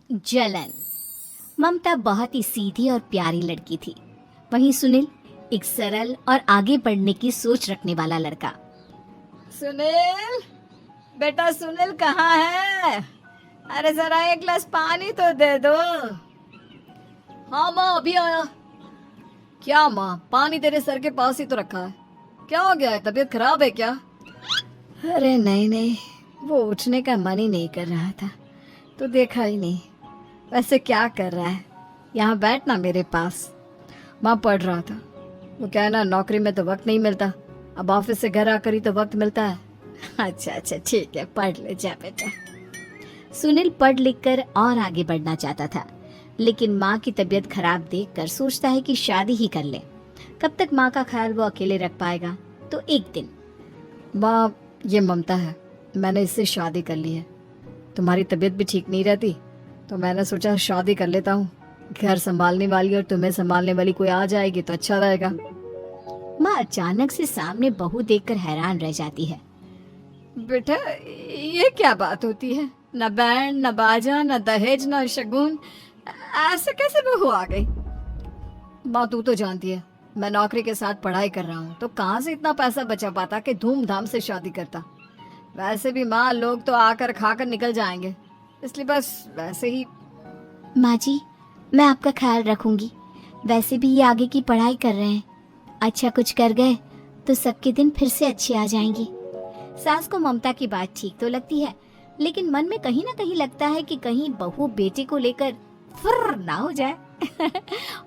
जलन। ममता बहुत ही सीधी और प्यारी लड़की थी। वहीं सुनील एक सरल और आगे बढ़ने की सोच रखने वाला लड़का। सुनील, बेटा सुनील कहाँ है? अरे जरा एक गिलास पानी तो दे दो। हाँ माँ, अभी आया। क्या माँ, पानी तेरे सर के पास ही तो रखा है। क्या हो गया है, तबीयत खराब है क्या? अरे नहीं नहीं, वो उठने का मन ही नहीं कर रहा था तो देखा ही नहीं। वैसे क्या कर रहा है? यहाँ बैठ ना मेरे पास। माँ पढ़ रहा था। वो क्या है ना, नौकरी में तो वक्त नहीं मिलता, अब ऑफिस से घर आकर ही तो वक्त मिलता है। अच्छा अच्छा ठीक है, पढ़ ले जा बेटा। सुनील पढ़ लिख कर और आगे बढ़ना चाहता था, लेकिन माँ की तबीयत खराब देखकर सोचता है कि शादी ही कर ले। कब तक माँ का ख्याल वो अकेले रख पाएगा। तो एक दिन, माँ ये ममता है, मैंने इससे शादी कर ली है। तुम्हारी तबीयत भी ठीक नहीं रहती तो मैंने सोचा शादी कर लेता हूँ। घर संभालने वाली और तुम्हें संभालने वाली कोई आ जाएगी तो अच्छा रहेगा। माँ अचानक से सामने बहू देखकर हैरान रह जाती है। बेटा ये क्या बात होती है? न बैंड, न बाजा, न दहेज, न शगुन, ऐसे कैसे बहू आ गई? माँ तू तो जानती है मैं नौकरी के साथ पढ़ाई कर रहा हूँ, तो कहाँ से इतना पैसा बचा पाता कि धूमधाम से शादी करता। वैसे भी माँ, लोग तो आकर खाकर निकल जाएंगे, इसलिए बस वैसे ही। माँ जी, मैं आपका ख्याल रखूंगी। वैसे भी ये आगे की पढ़ाई कर रहे हैं, अच्छा कुछ कर गए तो सबके दिन फिर से अच्छे आ जाएंगे। सास को ममता की बात ठीक तो लगती है, लेकिन मन में कहीं ना कहीं लगता है कि कहीं बहू बेटे को लेकर फुर्र ना हो जाए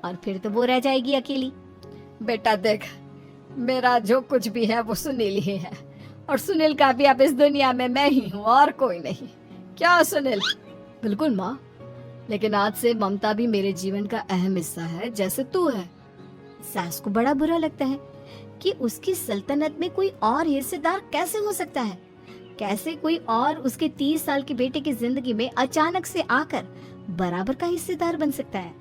और फिर तो वो रह जाएगी अकेली। बेटा देख, मेरा जो कुछ भी है वो सुनील ही है, और सुनील का भी अब इस दुनिया में मैं ही हूँ और कोई नहीं। क्या सुनील? बिल्कुल माँ, लेकिन आज से ममता भी मेरे जीवन का अहम हिस्सा है, जैसे तू है। सास को बड़ा बुरा लगता है कि उसकी सल्तनत में कोई और हिस्सेदार कैसे हो सकता है। कैसे कोई और उसके 30 साल के बेटे की जिंदगी में अचानक से आकर बराबर का हिस्सेदार बन सकता है।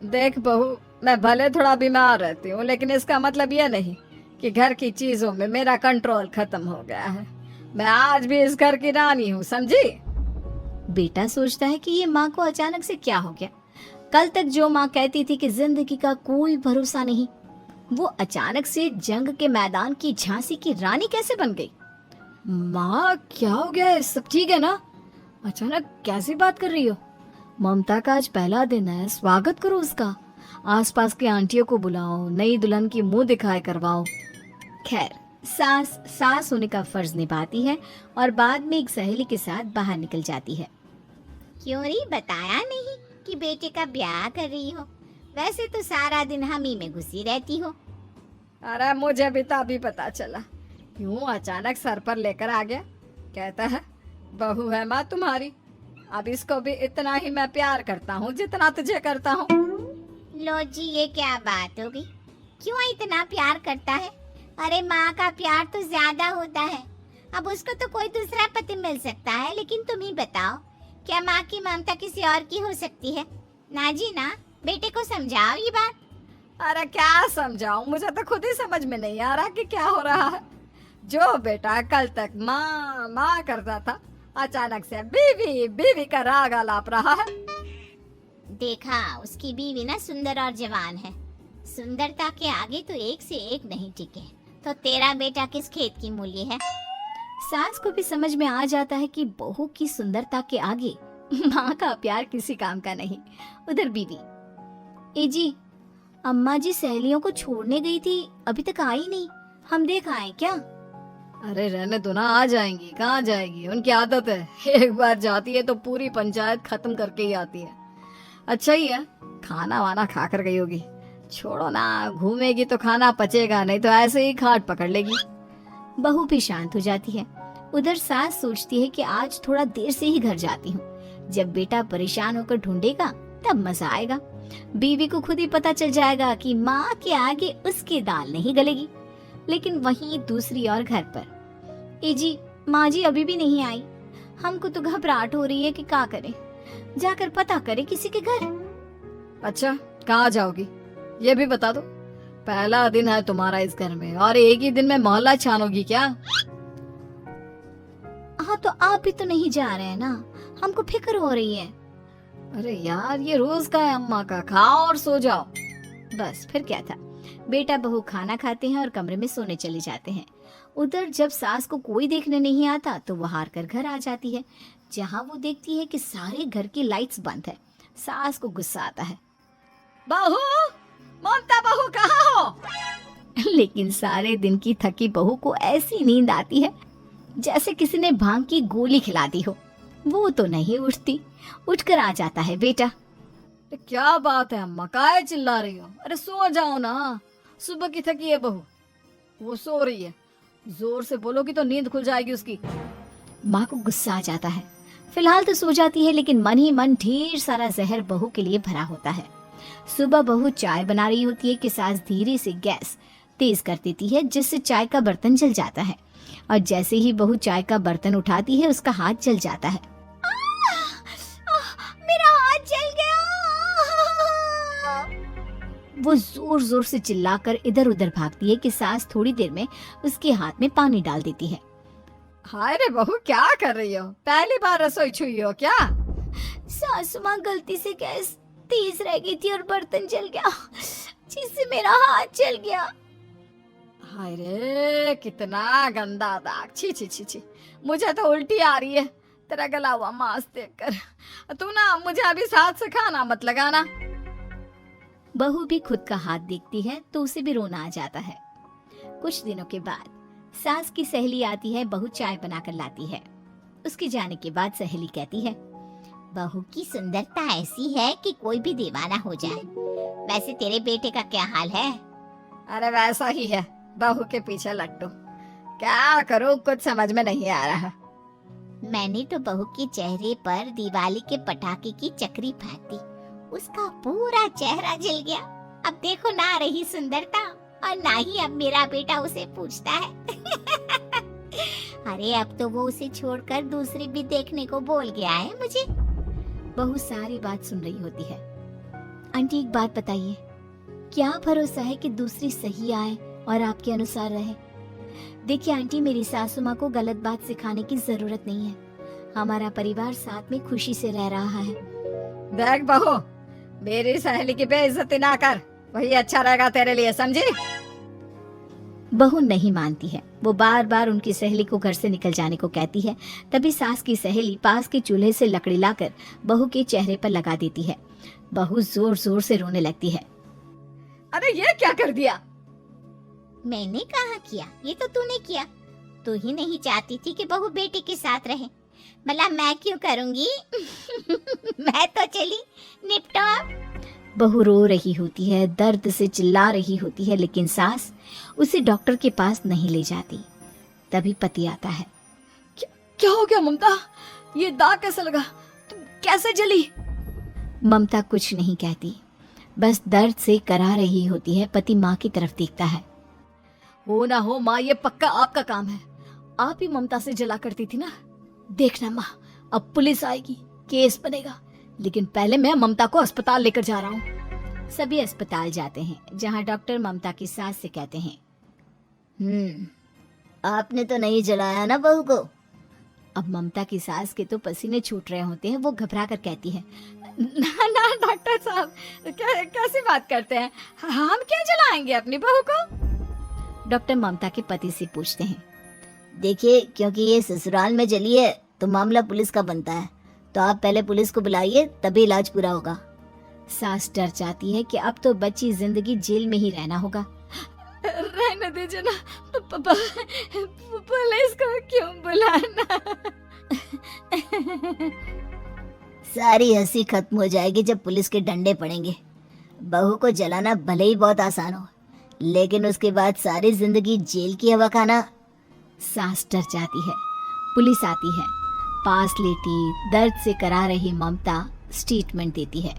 देख बहू, मैं भले थोड़ा बीमार रहती हूँ, लेकिन इसका मतलब यह नहीं कि घर की चीजों में मेरा कंट्रोल खत्म हो गया है। मैं आज भी इस घर की रानी हूँ, समझी? बेटा सोचता है कि ये माँ को अचानक से क्या हो गया। कल तक जो माँ कहती थी कि जिंदगी का कोई भरोसा नहीं, वो अचानक से जंग के मैदान की झांसी की रानी कैसे बन गई। माँ क्या हो गया है, सब ठीक है ना? अचानक कैसी बात कर रही हो? ममता का आज पहला दिन है, स्वागत करो उसका। आसपास की आंटियों को बुलाओ, नई दुल्हन की मुंह दिखाए करवाओ। खैर, सास सास होने का फर्ज निभाती है और बाद में एक सहेली के साथ बाहर निकल जाती है। क्यों नहीं बताया नहीं कि बेटे का ब्याह कर रही हो? वैसे तो सारा दिन हम ही में घुसी रहती हो। अरे मुझे भी तो अभी पता चला, यूं अचानक सर पर लेकर आ गया। कहता है बहू है माँ तुम्हारी। अब इसको भी इतना ही मैं प्यार करता हूँ जितना तुझे करता हूँ। लो जी, ये क्या बात हो गई? क्यों इतना प्यार करता है? अरे माँ का प्यार तो ज्यादा होता है। अब उसको तो कोई दूसरा पति मिल सकता है, लेकिन तुम ही बताओ, क्या माँ की ममता किसी और की हो सकती है? ना जी ना, बेटे को समझाओ ये बात। अरे क्या समझाऊं, मुझे तो खुद ही समझ में नहीं आ रहा कि क्या हो रहा है। जो बेटा कल तक माँ माँ करता था, अचानक से बीवी बीवी का राग आलाप रहा है। देखा, उसकी बीवी ना सुंदर और जवान है। सुंदरता के आगे तो एक से एक नहीं टिके, तो तेरा बेटा किस खेत की मूली है? सास को भी समझ में आ जाता है कि बहू की सुंदरता के आगे माँ का प्यार किसी काम का नहीं। उधर बीवी, ए जी, अम्मा जी सहेलियों को छोड़ने गई थी, अभी तक आई नहीं, हम देख आए क्या? अरे रहने दो ना, आ जाएंगी। कहाँ जाएगी, उनकी आदत है, एक बार जाती है तो पूरी पंचायत खत्म करके ही आती है। अच्छा ही है, खाना वाना खा कर गई होगी। छोड़ो ना, घूमेगी तो खाना पचेगा, नहीं तो ऐसे ही खाट पकड़ लेगी। बहू भी शांत हो जाती है। उधर सास सोचती है कि आज थोड़ा देर से ही घर जाती हूँ, जब बेटा परेशान होकर ढूंढेगा तब मजा आएगा। बीवी को खुद ही पता चल जाएगा कि माँ के आगे उसकी दाल नहीं गलेगी। लेकिन वहीं दूसरी ओर घर पर, ए जी, माँ जी अभी भी नहीं आई। हमको तो घबराहट हो रही है कि क्या करें, जाकर पता करें किसी के घर। अच्छा, कहाँ जाओगी ये भी बता दो। पहला दिन है तुम्हारा इस घर में और एक ही दिन में मोहल्ला छानोगी क्या? हाँ, तो आप भी तो नहीं जा रहे हैं ना, हमको फिक्र हो रही है। अरे यार, ये रोज का है अम्मा का, खाओ और सो जाओ। बस फिर क्या था। बेटा बहू खाना खाते हैं और कमरे में सोने चले जाते हैं। उधर जब सास को कोई देखने नहीं आता तो वो हार कर घर आ जाती है, जहाँ वो देखती है कि सारे घर की लाइट्स बंद है। सास को गुस्सा आता है। बहू, ममता बहू कहाँ हो? लेकिन सारे दिन की थकी बहू को ऐसी नींद आती है जैसे किसी ने भांग की गोली खिला दी हो। वो तो नहीं उठती। उठकर आ जाता है बेटा। क्या बात है अम्मा, काहे चिल्ला रही हो? अरे सो जाओ ना, सुबह की थकी है बहू। वो सो रही है, जोर से बोलोगी तो नींद खुल जाएगी उसकी। माँ को गुस्सा आ जाता है। फिलहाल तो सो जाती है, लेकिन मन ही मन ढेर सारा जहर बहू के लिए भरा होता है। सुबह बहू चाय बना रही होती है कि सास धीरे से गैस तेज कर देती है, जिससे चाय का बर्तन जल जाता है। और जैसे ही बहू चाय का बर्तन उठाती है उसका हाथ जल जाता है। मेरा हाथ जल गया। वो जोर जोर से चिल्लाकर इधर उधर भागती है कि सास थोड़ी देर में उसके हाथ में पानी डाल देती है। हाय रे बहू, क्या कर रही हो? पहली बार रसोई छुई हो क्या? सासू माँ गलती से गैस तेज रह गई थी और बर्तन जल गया, जिससे मेरा हाथ जल गया। हाय रे, कितना गंदा दाग। छी छी छी छी, मुझे तो उल्टी आ रही है तेरा गला हुआ मांस देखकर। तू ना मुझे अभी साथ से खाना मत लगाना। बहू भी खुद का हाथ देखती है तो उसे भी रोना आ जाता है। कुछ दिनों के बाद सास की सहेली आती है, बहू चाय बनाकर लाती है। उसके जाने के बाद सहेली कहती है, बहू की सुंदरता ऐसी है कि कोई भी दीवाना हो जाए। वैसे तेरे बेटे का क्या हाल है? अरे वैसा ही है, बहू के पीछे लट्टू। क्या करूं, कुछ समझ में नहीं आ रहा। मैंने तो बहू के चेहरे पर दिवाली के पटाखे की चक्री फेंक दी, उसका पूरा चेहरा जल गया। अब देखो ना रही सुंदरता, और ना ही अब मेरा बेटा उसे पूछता है। अरे अब तो वो उसे छोड़कर दूसरी भी देखने को बोल गया है मुझे। बहू सारी बात सुन रही होती है। आंटी एक बात बताइए, क्या भरोसा है कि दूसरी सही आए और आपके अनुसार रहे? देखिए आंटी, मेरी सासू माँ को गलत बात सिखाने की जरूरत नहीं है। हमारा परिवार साथ में खुशी से रह रहा है। देख बहू, मेरी सहेली की बेइज्जती ना कर, वही अच्छा रहेगा तेरे लिए, समझी? बहू नहीं मानती है। वो बार बार उनकी सहेली को घर से निकल जाने को कहती है। तभी सास की सहेली पास के चूल्हे से लकड़ी लाकर बहू के चेहरे पर लगा देती है। बहू जोर जोर से रोने लगती है। अरे ये क्या कर दिया? मैंने कहा किया, ये तो तूने किया। तू ही नहीं चाहती थी कि बहू बेटे के साथ रहे, भला मैं क्यों करूंगी? मैं तो चली, निपटो अब। बहू रो रही होती है, दर्द से चिल्ला रही होती है, लेकिन सास उसे डॉक्टर के पास नहीं ले जाती। तभी पति आता है। क्या हो गया ममता? ये दाग कैसे लगा? तुम कैसे जली? ममता कुछ नहीं कहती, बस दर्द से करा रही होती है। पति माँ की तरफ देखता है। हो ना हो माँ, ये पक्का आपका काम है। आप ही ममता से जला करती थी ना। देखना माँ, अब पुलिस आएगी, केस बनेगा, लेकिन पहले मैं ममता को अस्पताल लेकर जा रहा हूँ। सभी अस्पताल जाते हैं, जहाँ डॉक्टर ममता की सास से कहते हैं, आपने तो नहीं जलाया ना बहू को? अब ममता की सास के तो पसीने छूट रहे होते हैं। वो घबरा कर कहती है, ना ना डॉक्टर साहब, कैसी बात करते हैं? हम क्या जलाएंगे अपनी बहू को? डॉक्टर ममता के पति से पूछते हैं, देखिए, क्योंकि ये ससुराल में जली है तो मामला पुलिस का बनता है, तो आप पहले पुलिस को बुलाइए, तभी इलाज पूरा होगा। सास डर जाती है कि अब तो बच्ची जिंदगी जेल में ही रहना होगा। रहने दीजिए ना, पुलिस को क्यों बुलाना? सारी हंसी खत्म हो जाएगी जब पुलिस के डंडे पड़ेंगे। बहू को जलाना भले ही बहुत आसान हो, लेकिन उसके बाद सारी जिंदगी जेल की हवा खाना। सास डर जाती है। पुलिस आती है। पास लेटी दर्द से करा रही ममता स्टेटमेंट देती है।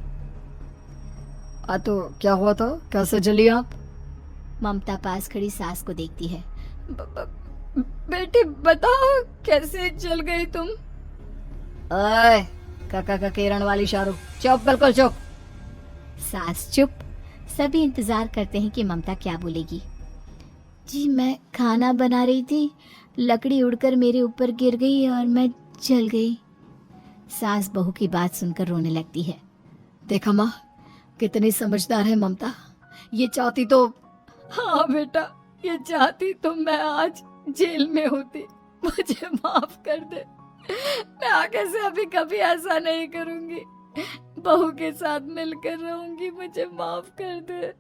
तो क्या हुआ था? कैसे जली आप? ममता पास खड़ी सास को देखती है। बेटी बताओ, कैसे जल गई तुम? ओए, काका का किरण वाली शाहरुख, चुप, बिल्कुल चुप। सास चुप। सभी इंतजार करते हैं कि ममता क्या बोलेगी। जी, मैं खाना बना रही थी, लकड़ी उड़कर मेरे ऊपर गिर गई और मैं जल गई। सास बहू की बात सुनकर रोने लगती है। देखा माँ, कितनी समझदार है ममता। ये चाहती तो, हाँ बेटा, ये चाहती तो मैं आज जेल में होती। मुझे माफ कर दे। मैं आगे से अभी कभी ऐसा नहीं करूंगी। बहू के साथ मिलकर रहूंगी। मुझे माफ कर दे।